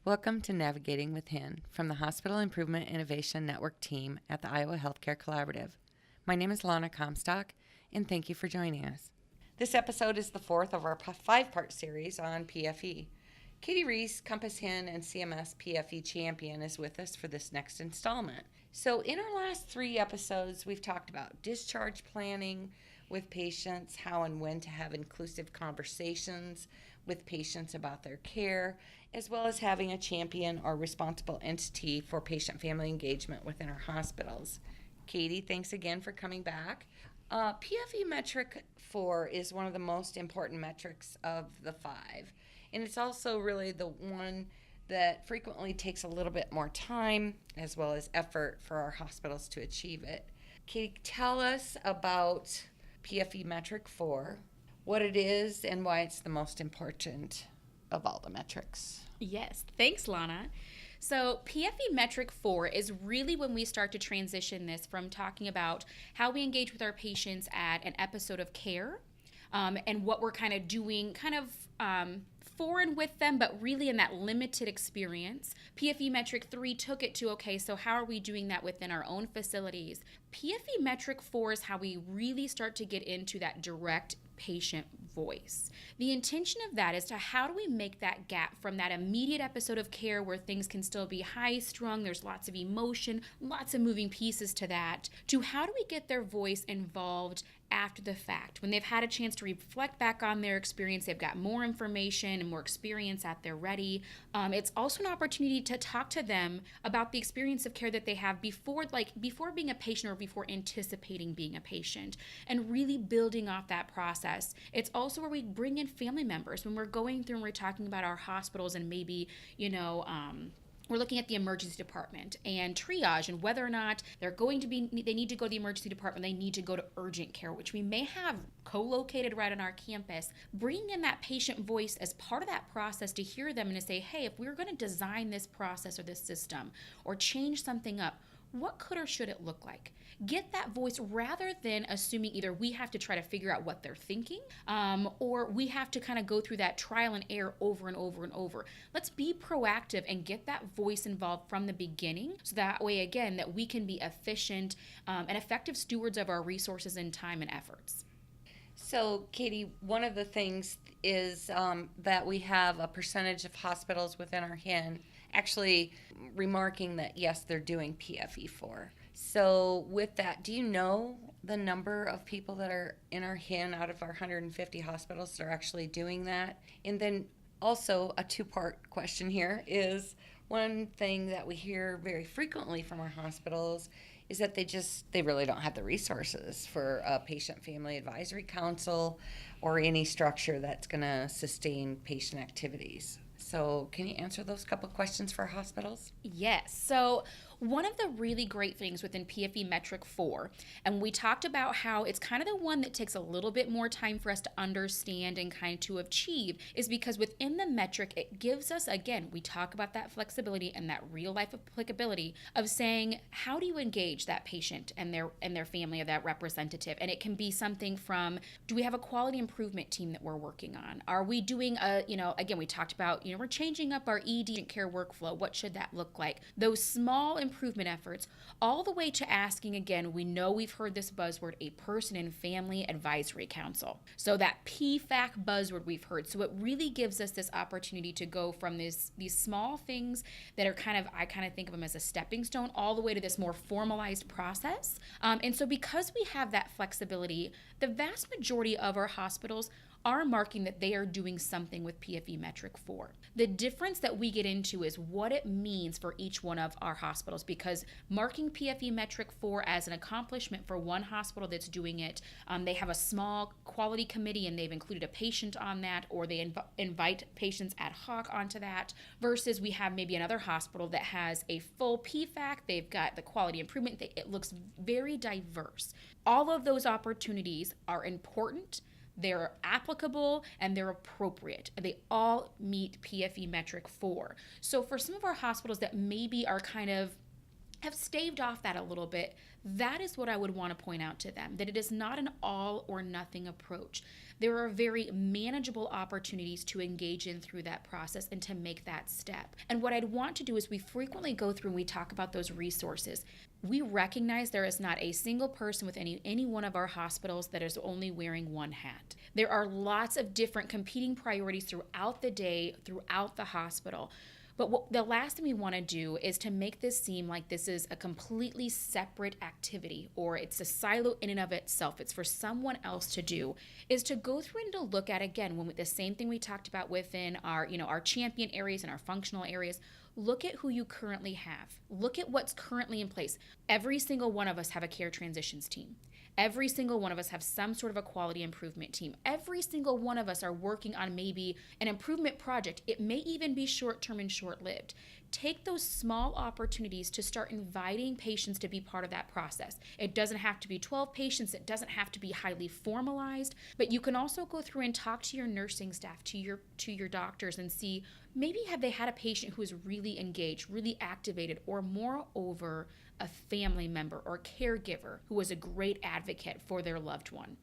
Welcome to Navigating with HIIN from the Hospital Improvement Innovation Network team at the Iowa Healthcare Collaborative. My name is Lana Comstock, and thank you for joining us. This episode is the fourth of our five-part series on PFE. Kady Reese, Compass HIIN, and CMS PFE champion is with us for this next installment. So in our last three episodes, we've talked about discharge planning with patients, how and when to have inclusive conversations with patients about their care, as well as having a champion or responsible entity for patient-family engagement within our hospitals. Kady, thanks again for coming back. PFE Metric 4 is one of the most important metrics of the five, and it's also really the one that frequently takes a little bit more time as well as effort for our hospitals to achieve it. Kady, tell us about PFE Metric 4, what it is, and why it's the most important of all the metrics. Yes, thanks, Lana. So PFE Metric 4 is really when we start to transition this from talking about how we engage with our patients at an episode of care and what we're kind of doing foreign with them, but really in that limited experience. PFE Metric 3 took it to, okay, so how are we doing that within our own facilities? PFE Metric 4 is how we really start to get into that direct patient voice. The intention of that is to how do we make that gap from that immediate episode of care where things can still be high strung, there's lots of emotion, lots of moving pieces to that, to how do we get their voice involved after the fact, when they've had a chance to reflect back on their experience, they've got more information and more experience at their ready. It's also an opportunity to talk to them about the experience of care that they have before being a patient or before anticipating being a patient, and really building off that process. It's also where we bring in family members when we're going through and we're talking about our hospitals and maybe, we're looking at the emergency department and triage and whether or not they need to go to the emergency department, they need to go to urgent care, which we may have co-located right on our campus. Bringing in that patient voice as part of that process to hear them and to say, hey, if we were going to design this process or this system or change something up, what could or should it look like? Get that voice rather than assuming either we have to try to figure out what they're thinking or we have to kind of go through that trial and error over and over and over. Let's be proactive and get that voice involved from the beginning so that way, again, that we can be efficient and effective stewards of our resources and time and efforts. So, Kady, one of the things is that we have a percentage of hospitals within our HIIN actually remarking that, yes, they're doing PFE4. So with that, do you know the number of people that are in our HIIN out of our 150 hospitals that are actually doing that? And then also a two-part question here is one thing that we hear very frequently from our hospitals is that they really don't have the resources for a patient family advisory council or any structure that's going to sustain patient activities. So can you answer those couple questions for hospitals? Yes. So one of the really great things within PFE Metric 4, and we talked about how it's kind of the one that takes a little bit more time for us to understand and kind of to achieve, is because within the metric, it gives us, again, we talk about that flexibility and that real life applicability of saying, how do you engage that patient and their family or that representative? And it can be something from, do we have a quality improvement team that we're working on? Are we doing again, we talked about, we're changing up our ED care workflow. What should that look like? Those small improvement efforts, all the way to asking, again, we know we've heard this buzzword, a person and family advisory council. So that PFAC buzzword we've heard. So it really gives us this opportunity to go from these small things that are I think of them as a stepping stone, all the way to this more formalized process. And so because we have that flexibility, the vast majority of our hospitals are marking that they are doing something with PFE Metric 4. The difference that we get into is what it means for each one of our hospitals, because marking PFE Metric 4 as an accomplishment for one hospital that's doing it, they have a small quality committee and they've included a patient on that, or they invite patients ad hoc onto that, versus we have maybe another hospital that has a full PFAC, they've got the quality improvement, it looks very diverse. All of those opportunities are important, they're applicable, and they're appropriate. They all meet PFE Metric 4. So for some of our hospitals that maybe are kind of have staved off that a little bit, that is what I would want to point out to them, that it is not an all or nothing approach. There are very manageable opportunities to engage in through that process and to make that step. And what I'd want to do is we frequently go through and we talk about those resources. We recognize there is not a single person with any one of our hospitals that is only wearing one hat. There are lots of different competing priorities throughout the day, throughout the hospital. But the last thing we want to do is to make this seem like this is a completely separate activity, or it's a silo in and of itself. It's for someone else to do, is to go through and to look at, again, when the same thing we talked about within our champion areas and our functional areas. Look at who you currently have. Look at what's currently in place. Every single one of us have a care transitions team. Every single one of us have some sort of a quality improvement team. Every single one of us are working on maybe an improvement project. It may even be short-term and short-lived. Take those small opportunities to start inviting patients to be part of that process. It doesn't have to be 12 patients. It doesn't have to be highly formalized, but you can also go through and talk to your nursing staff, to your doctors, and see maybe have they had a patient who is really engaged, really activated, or moreover, a family member or caregiver who was a great advocate for their loved one.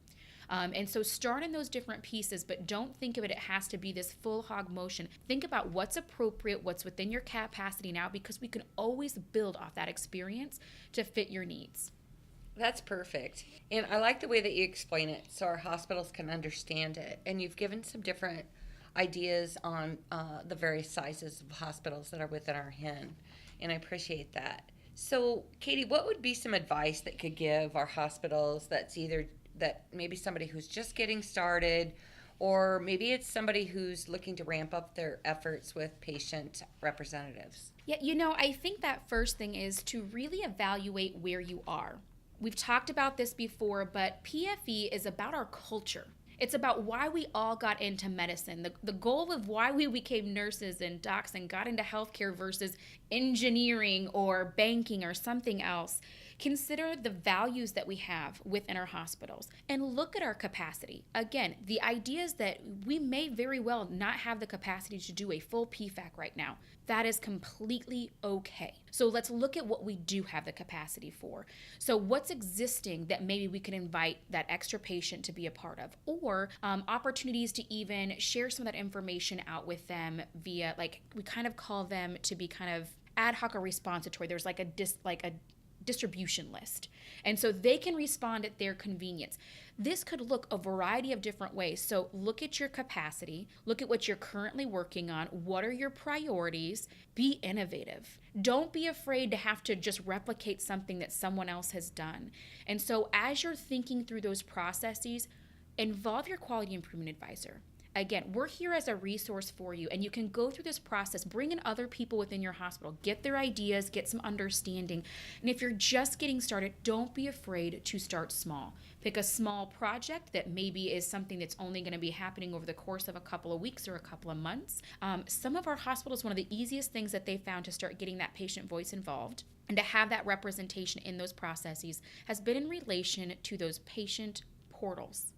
And so start in those different pieces, but don't think of it has to be this full hog motion. Think about what's appropriate, what's within your capacity now, because we can always build off that experience to fit your needs. That's perfect. And I like the way that you explain it so our hospitals can understand it. And you've given some different ideas on the various sizes of hospitals that are within our HIIN, and I appreciate that. So, Kady, what would be some advice that could give our hospitals that's either that maybe somebody who's just getting started, or maybe it's somebody who's looking to ramp up their efforts with patient representatives? Yeah, I think that first thing is to really evaluate where you are. We've talked about this before, but PFE is about our culture. It's about why we all got into medicine, the goal of why we became nurses and docs and got into healthcare versus engineering or banking or something else. Consider the values that we have within our hospitals and look at our capacity. Again, the idea is that we may very well not have the capacity to do a full PFAC right now. That is completely okay. So let's look at what we do have the capacity for. So what's existing that maybe we can invite that extra patient to be a part of, or opportunities to even share some of that information out with them via, like, we kind of call them to be kind of ad hoc or responsitory. There's like a distribution list. And so they can respond at their convenience. This could look a variety of different ways. So look at your capacity, look at what you're currently working on, what are your priorities, be innovative. Don't be afraid to have to just replicate something that someone else has done. And so as you're thinking through those processes, involve your quality improvement advisor. Again, we're here as a resource for you, and you can go through this process, bring in other people within your hospital, get their ideas, get some understanding. And if you're just getting started, don't be afraid to start small. Pick a small project that maybe is something that's only going to be happening over the course of a couple of weeks or a couple of months. Some of our hospitals, one of the easiest things that they found to start getting that patient voice involved and to have that representation in those processes has been in relation to those patient portals.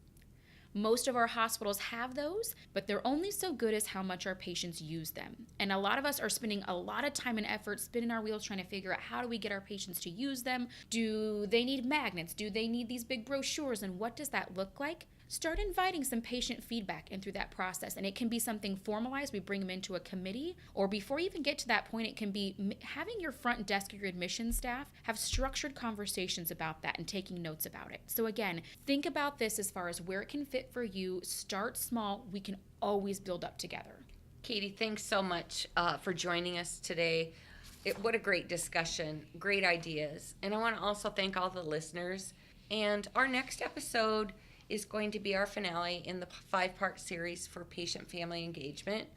Most of our hospitals have those, but they're only so good as how much our patients use them. And a lot of us are spending a lot of time and effort spinning our wheels trying to figure out how do we get our patients to use them? Do they need magnets? Do they need these big brochures? And what does that look like? Start inviting some patient feedback in through that process. And it can be something formalized. We bring them into a committee. Or before you even get to that point, it can be having your front desk or your admission staff have structured conversations about that and taking notes about it. So again, think about this as far as where it can fit for you. Start small. We can always build up together. Kady, thanks so much for joining us today. What a great discussion, great ideas. And I want to also thank all the listeners. And our next episode is going to be our finale in the 5-part series for patient-family engagement.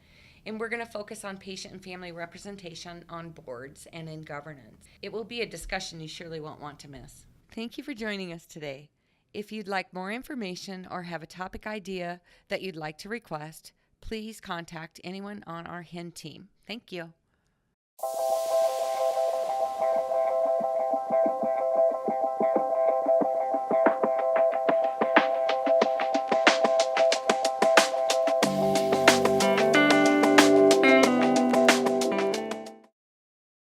And we're going to focus on patient and family representation on boards and in governance. It will be a discussion you surely won't want to miss. Thank you for joining us today. If you'd like more information or have a topic idea that you'd like to request, please contact anyone on our HIIN team. Thank you.